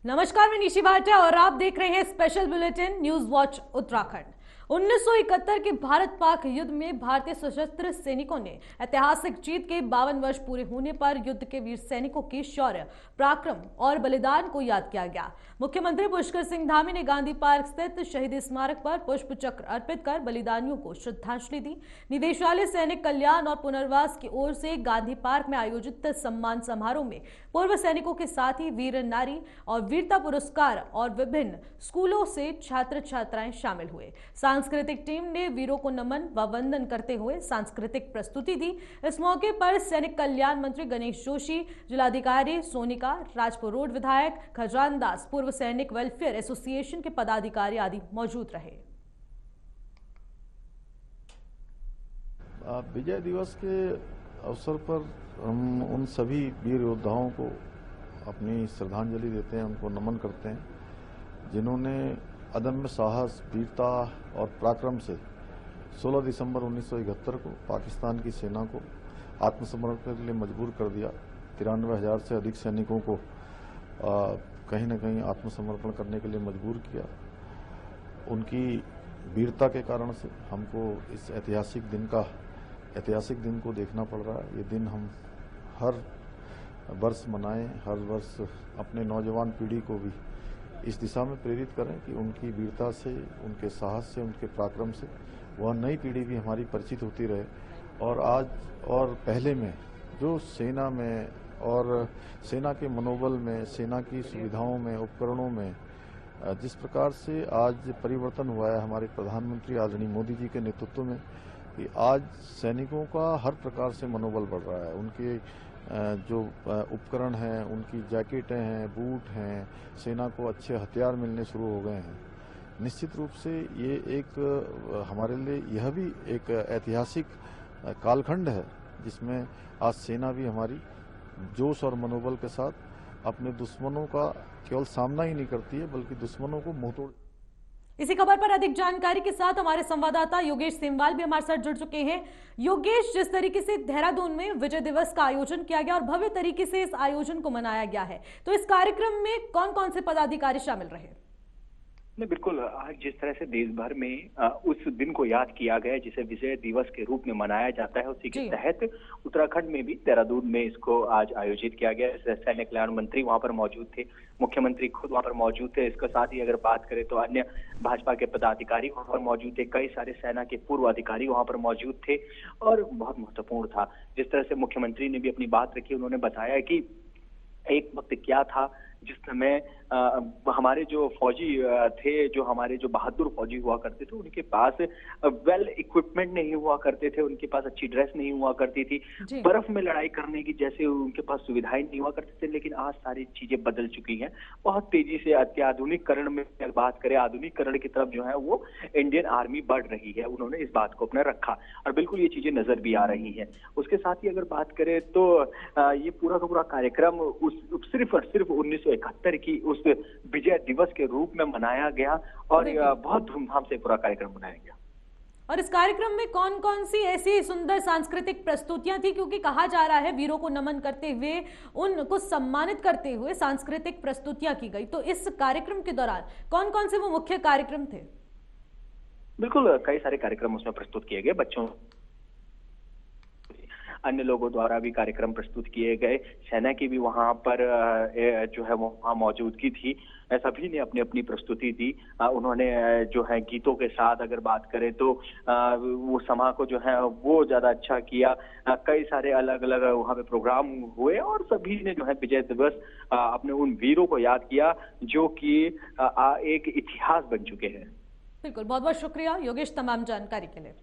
नमस्कार, मैं निशी भाटिया और आप देख रहे हैं special bulletin news watch Uttarakhand. 1971 के भारत पाक युद्ध में भारतीय सशस्त्र सैनिकों ने ऐतिहासिक जीत के 52 वर्ष पूरे होने पर युद्ध के वीर सैनिकों के शौर्य, पराक्रम और बलिदान को याद किया गया। मुख्यमंत्री पुष्कर सिंह धामी ने गांधी पार्क स्थित शहीद स्मारक पर पुष्प चक्र अर्पित कर बलिदानियों को श्रद्धांजलि दी। निदेशालय सैनिक कल्याण और पुनर्वास की ओर से गांधी पार्क में आयोजित सम्मान समारोह में पूर्व सैनिकों के साथ ही वीर नारी और वीरता पुरस्कार और विभिन्न स्कूलों से छात्र छात्राएं शामिल हुए। सांस्कृतिक टीम ने वीरों को नमन व वंदन करते हुए सांस्कृतिक प्रस्तुति दी। इस मौके पर सैनिक कल्याण मंत्री गणेश जोशी, जिलाधिकारी सोनिका, राजपुर रोड विधायक खजान दास, पूर्व सैनिक वेलफेयर एसोसिएशन के पदाधिकारी आदि मौजूद रहे। विजय दिवस के अवसर पर हम उन सभी वीर योद्धाओं को अपनी श्रद्धांजलि देते हैं, उनको नमन करते हैं जिन्होंने अदम्य साहस, वीरता और पराक्रम से 16 दिसंबर 1971 को पाकिस्तान की सेना को आत्मसमर्पण के लिए मजबूर कर दिया। 93,000 से अधिक सैनिकों को कहीं न कहीं आत्मसमर्पण करने के लिए मजबूर किया। उनकी वीरता के कारण से हमको इस ऐतिहासिक दिन को देखना पड़ रहा है। ये दिन हम हर वर्ष मनाएं, हर वर्ष अपने नौजवान पीढ़ी को भी इस दिशा में प्रेरित करें कि उनकी वीरता से, उनके साहस से, उनके पराक्रम से वह नई पीढ़ी भी हमारी परिचित होती रहे। और आज और पहले में जो सेना में और सेना के मनोबल में, सेना की सुविधाओं में, उपकरणों में जिस प्रकार से आज परिवर्तन हुआ है हमारे प्रधानमंत्री आदरणीय मोदी जी के नेतृत्व में, कि आज सैनिकों का हर प्रकार से मनोबल बढ़ रहा है। उनके जो उपकरण हैं, उनकी जैकेटें हैं, बूट हैं, सेना को अच्छे हथियार मिलने शुरू हो गए हैं। निश्चित रूप से ये एक हमारे लिए यह भी एक ऐतिहासिक कालखंड है जिसमें आज सेना भी हमारी जोश और मनोबल के साथ अपने दुश्मनों का केवल सामना ही नहीं करती है बल्कि दुश्मनों को मुंहतोड़। इसी खबर पर अधिक जानकारी के साथ हमारे संवाददाता योगेश सेमवाल भी हमारे साथ जुड़ चुके हैं। योगेश, जिस तरीके से देहरादून में विजय दिवस का आयोजन किया गया और भव्य तरीके से इस आयोजन को मनाया गया है, तो इस कार्यक्रम में कौन कौन से पदाधिकारी शामिल रहे? नहीं, बिल्कुल। आज जिस तरह से देश भर में उस दिन को याद किया गया जिसे विजय दिवस के रूप में मनाया जाता है, उसी के तहत उत्तराखंड में भी देहरादून में इसको आज आयोजित किया गया। सैनिक कल्याण मंत्री वहां पर मौजूद थे, मुख्यमंत्री खुद वहां पर मौजूद थे। इसके साथ ही अगर बात करें तो अन्य भाजपा के पदाधिकारी वहां पर मौजूद थे, कई सारे सेना के पूर्व अधिकारी वहां पर मौजूद थे। और बहुत महत्वपूर्ण था जिस तरह से मुख्यमंत्री ने भी अपनी बात रखी। उन्होंने बताया कि एक वक्त क्या था जिस समय हमारे जो फौजी थे, जो हमारे जो बहादुर फौजी हुआ करते थे, उनके पास वेल इक्विपमेंट नहीं हुआ करते थे, उनके पास अच्छी ड्रेस नहीं हुआ करती थी, बर्फ में लड़ाई करने की जैसे उनके पास सुविधाएं नहीं हुआ करते थे। लेकिन आज सारी चीजें बदल चुकी हैं। बहुत तेजी से अत्याधुनिकरण में बात करें, आधुनिकरण की तरफ जो है वो इंडियन आर्मी बढ़ रही है। उन्होंने इस बात को अपने रखा और बिल्कुल ये चीजें नजर भी आ रही है। उसके साथ ही अगर बात करें तो ये पूरा का पूरा कार्यक्रम सिर्फ 1971 की उस विजय दिवस के रूप में मनाया गया और बहुत धूमधाम से पूरा कार्यक्रम मनाया गया। और इस कार्यक्रम में कौन कौन सी ऐसी सुंदर सांस्कृतिक प्रस्तुतियां थी, क्योंकि कहा जा रहा है वीरों को नमन करते हुए, उनको सम्मानित करते हुए सांस्कृतिक प्रस्तुतियां की गई, तो इस कार्यक्रम के दौरान कौन कौन से वो मुख्य कार्यक्रम थे? बिल्कुल, कई सारे कार्यक्रम उसमें प्रस्तुत किए गए। बच्चों, अन्य लोगों द्वारा भी कार्यक्रम प्रस्तुत किए गए। सेना की भी वहां पर जो है वहां मौजूदगी थी। सभी ने अपनी अपनी प्रस्तुति दी। उन्होंने जो है गीतों के साथ अगर बात करें तो वो समा को जो है वो ज्यादा अच्छा किया। कई सारे अलग अलग वहां पे प्रोग्राम हुए और सभी ने जो है विजय दिवस अपने उन वीरों को याद किया जो कि एक इतिहास बन चुके हैं। बिल्कुल, बहुत बहुत शुक्रिया योगेश तमाम जानकारी के लिए।